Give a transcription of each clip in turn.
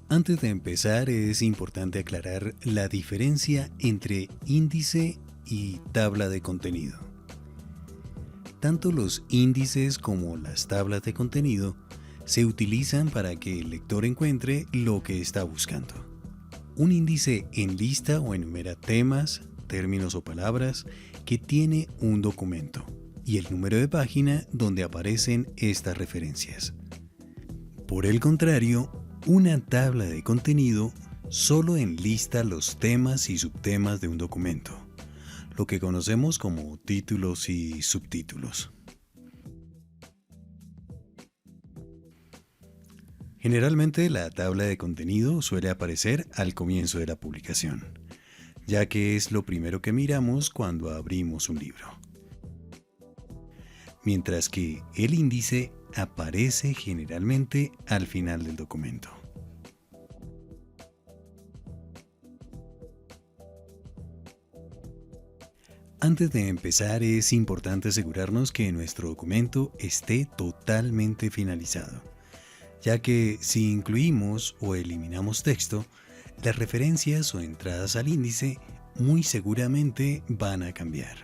Antes de empezar, es importante aclarar la diferencia entre índice y tabla de contenido. Tanto los índices como las tablas de contenido se utilizan para que el lector encuentre lo que está buscando. Un índice enlista o enumera temas, términos o palabras que tiene un documento y el número de página donde aparecen estas referencias. Por el contrario, una tabla de contenido solo enlista los temas y subtemas de un documento, lo que conocemos como títulos y subtítulos. Generalmente la tabla de contenido suele aparecer al comienzo de la publicación, ya que es lo primero que miramos cuando abrimos un libro. Mientras que el índice aparece generalmente al final del documento. Antes de empezar, es importante asegurarnos que nuestro documento esté totalmente finalizado, ya que si incluimos o eliminamos texto, las referencias o entradas al índice muy seguramente van a cambiar.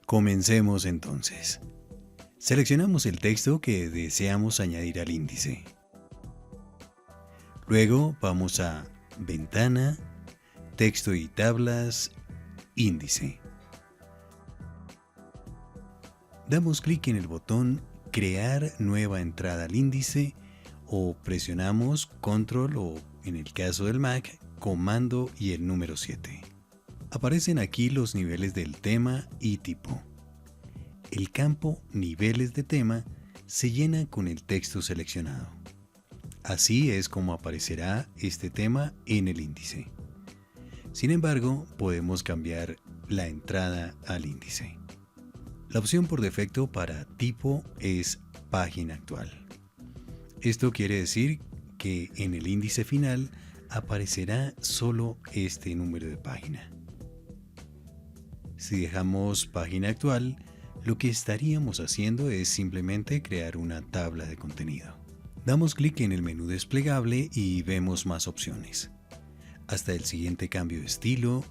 Comencemos entonces. Seleccionamos el texto que deseamos añadir al índice. Luego vamos a Ventana, Texto y tablas, Índice. Damos clic en el botón Crear nueva entrada al índice o presionamos Control o, en el caso del Mac, Comando y el número 7. Aparecen aquí los niveles del tema y tipo. El campo Niveles de tema se llena con el texto seleccionado. Así es como aparecerá este tema en el índice. Sin embargo, podemos cambiar la entrada al índice. La opción por defecto para tipo es Página actual. Esto quiere decir que en el índice final aparecerá solo este número de página. Si dejamos Página actual, lo que estaríamos haciendo es simplemente crear una tabla de contenido. Damos clic en el menú desplegable y vemos más opciones. Hasta el siguiente cambio de estilo,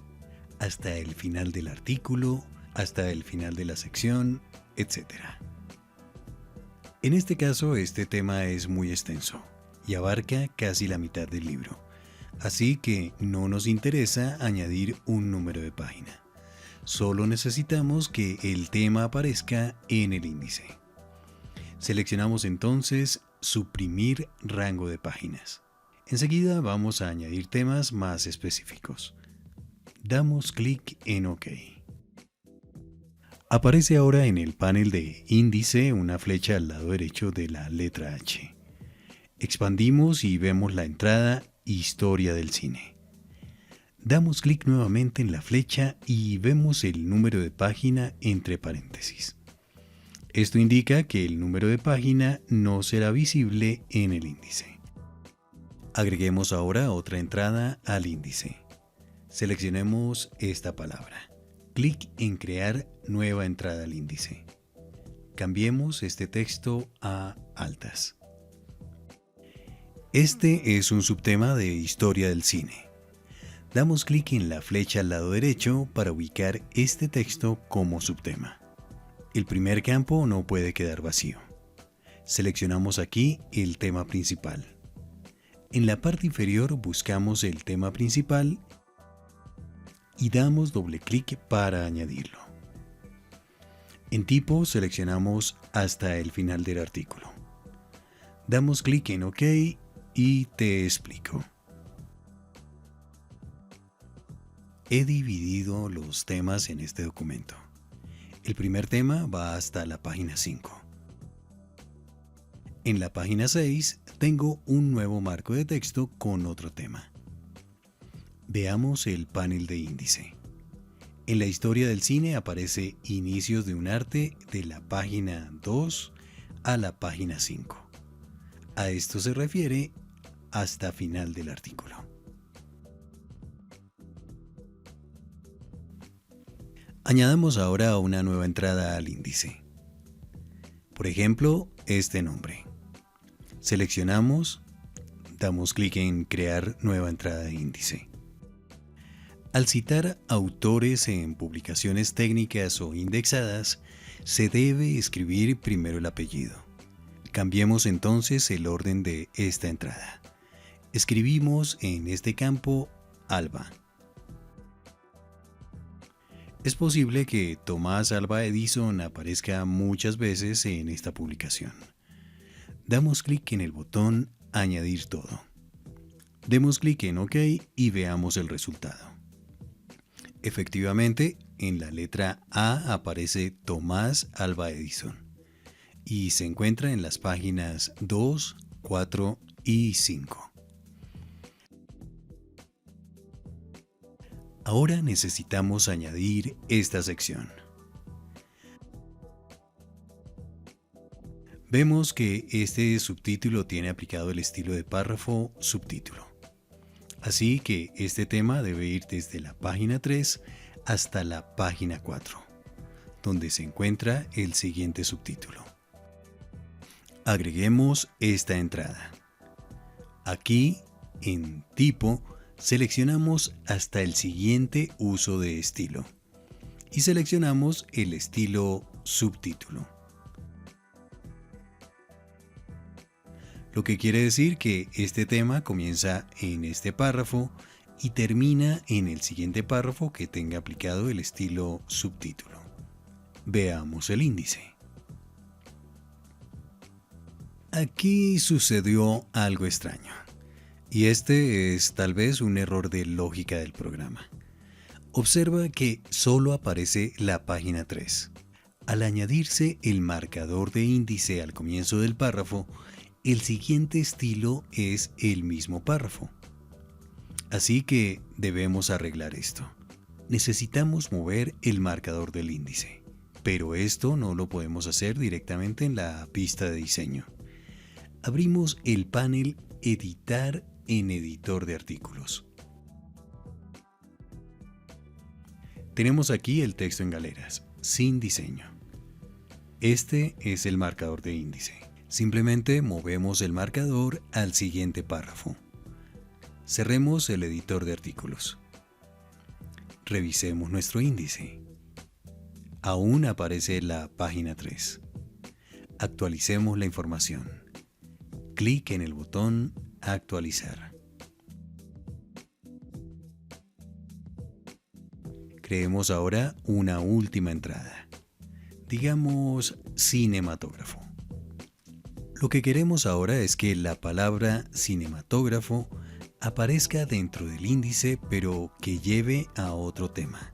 hasta el final del artículo, hasta el final de la sección, etc. En este caso, este tema es muy extenso y abarca casi la mitad del libro, así que no nos interesa añadir un número de página. Solo necesitamos que el tema aparezca en el índice. Seleccionamos entonces Suprimir rango de páginas. Enseguida vamos a añadir temas más específicos. Damos clic en OK. Aparece ahora en el panel de Índice una flecha al lado derecho de la letra H. Expandimos y vemos la entrada Historia del cine. Damos clic nuevamente en la flecha y vemos el número de página entre paréntesis. Esto indica que el número de página no será visible en el índice. Agreguemos ahora otra entrada al índice. Seleccionemos esta palabra. Clic en Crear nueva entrada al índice. Cambiemos este texto a altas. Este es un subtema de Historia del cine. Damos clic en la flecha al lado derecho para ubicar este texto como subtema. El primer campo no puede quedar vacío. Seleccionamos aquí el tema principal. En la parte inferior buscamos el tema principal y damos doble clic para añadirlo. En tipo seleccionamos hasta el final del artículo. Damos clic en OK y te explico. He dividido los temas en este documento. El primer tema va hasta la página 5. En la página 6 tengo un nuevo marco de texto con otro tema. Veamos el panel de índice. En la historia del cine aparece Inicios de un arte de la página 2 a la página 5. A esto se refiere hasta final del artículo. Añadamos ahora una nueva entrada al índice. Por ejemplo, este nombre. Seleccionamos, Damos clic en Crear nueva entrada de índice. Al citar autores en publicaciones técnicas o indexadas, se debe escribir primero el apellido. Cambiemos entonces el orden de esta entrada. Escribimos en este campo Alba. Es posible que Tomás Alva Edison aparezca muchas veces en esta publicación. Damos clic en el botón Añadir todo. Demos clic en OK y veamos el resultado. Efectivamente, en la letra A aparece Tomás Alva Edison y se encuentra en las páginas 2, 4 y 5. Ahora necesitamos añadir esta sección. Vemos que este subtítulo tiene aplicado el estilo de párrafo subtítulo. Así que este tema debe ir desde la página 3 hasta la página 4, donde se encuentra el siguiente subtítulo. Agreguemos esta entrada. Aquí, en Tipo, seleccionamos hasta el siguiente uso de estilo y seleccionamos el estilo subtítulo. Lo que quiere decir que este tema comienza en este párrafo y termina en el siguiente párrafo que tenga aplicado el estilo subtítulo. Veamos el índice. Aquí sucedió algo extraño, y este es tal vez un error de lógica del programa. Observa que solo aparece la página 3. Al añadirse el marcador de índice al comienzo del párrafo, el siguiente estilo es el mismo párrafo. Así que debemos arreglar esto. Necesitamos mover el marcador del índice, pero esto no lo podemos hacer directamente en la pista de diseño. Abrimos el panel Editar en editor de artículos. Tenemos aquí el texto en galeras, sin diseño. Este es el marcador de índice. Simplemente movemos el marcador al siguiente párrafo. Cerremos el editor de artículos. Revisemos nuestro índice. Aún aparece la página 3. Actualicemos la información. Clic en el botón Actualizar. Creemos ahora una última entrada. Digamos cinematógrafo. Lo que queremos ahora es que la palabra cinematógrafo aparezca dentro del índice, pero que lleve a otro tema.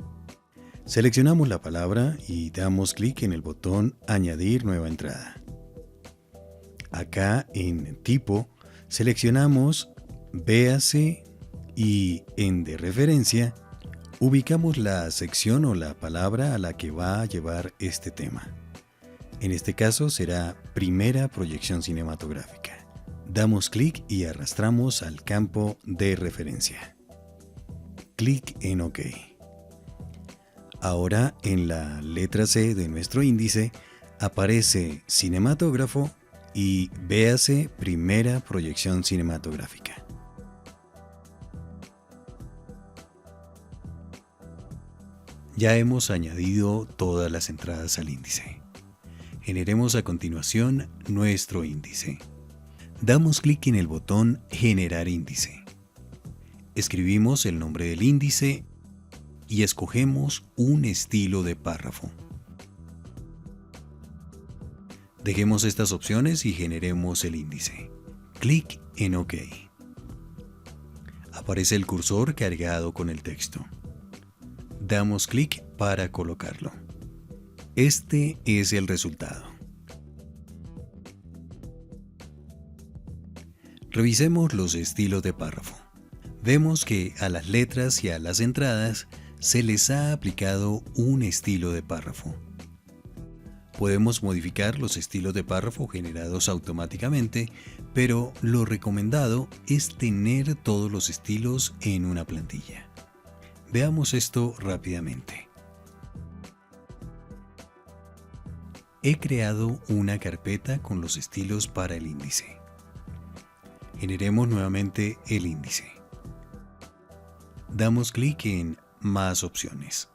Seleccionamos la palabra y damos clic en el botón Añadir nueva entrada. Acá en Tipo, seleccionamos Véase y en De referencia, ubicamos la sección o la palabra a la que va a llevar este tema. En este caso será Primera proyección cinematográfica. Damos clic y arrastramos al campo de referencia. Clic en OK. Ahora en la letra C de nuestro índice aparece cinematógrafo y véase Primera proyección cinematográfica. Ya hemos añadido todas las entradas al índice. Generemos a continuación nuestro índice. Damos clic en el botón Generar índice. Escribimos el nombre del índice y escogemos un estilo de párrafo. Dejemos estas opciones y generemos el índice. Clic en OK. Aparece el cursor cargado con el texto. Damos clic para colocarlo. Este es el resultado. Revisemos los estilos de párrafo. Vemos que a las letras y a las entradas se les ha aplicado un estilo de párrafo. Podemos modificar los estilos de párrafo generados automáticamente, pero lo recomendado es tener todos los estilos en una plantilla. Veamos esto rápidamente. He creado una carpeta con los estilos para el índice. Generemos nuevamente el índice. Damos clic en Más opciones.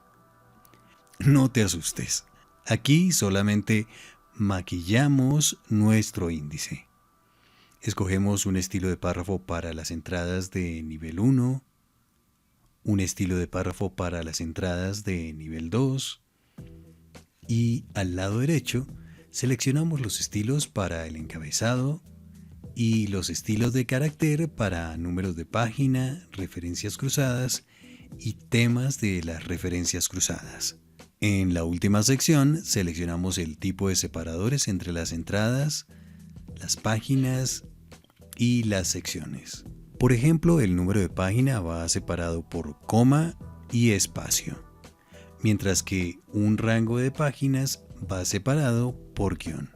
No te asustes. Aquí solamente maquillamos nuestro índice. Escogemos un estilo de párrafo para las entradas de nivel 1, un estilo de párrafo para las entradas de nivel 2 y al lado derecho seleccionamos los estilos para el encabezado y los estilos de carácter para números de página, referencias cruzadas y temas de las referencias cruzadas. En la última sección seleccionamos el tipo de separadores entre las entradas, las páginas y las secciones. Por ejemplo, el número de página va separado por coma y espacio, mientras que un rango de páginas va separado por guión.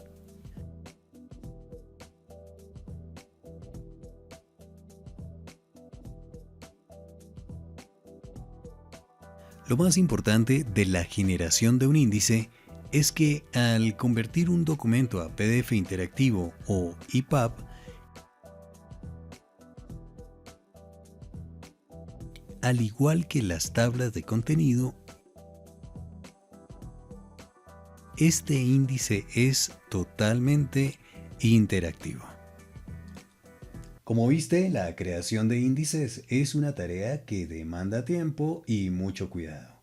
Lo más importante de la generación de un índice es que al convertir un documento a PDF interactivo o EPUB, al igual que las tablas de contenido, este índice es totalmente interactivo. Como viste, la creación de índices es una tarea que demanda tiempo y mucho cuidado.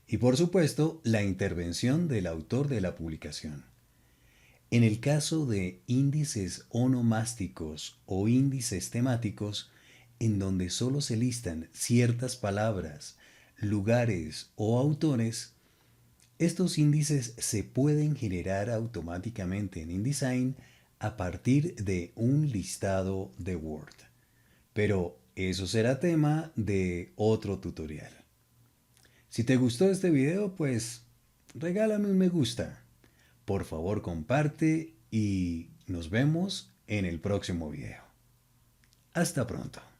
Y por supuesto, la intervención del autor de la publicación. En el caso de índices onomásticos o índices temáticos, en donde solo se listan ciertas palabras, lugares o autores, estos índices se pueden generar automáticamente en InDesign a partir de un listado de Word. Pero eso será tema de otro tutorial. Si te gustó este video, pues regálame un me gusta. Por favor, comparte y nos vemos en el próximo video. Hasta pronto.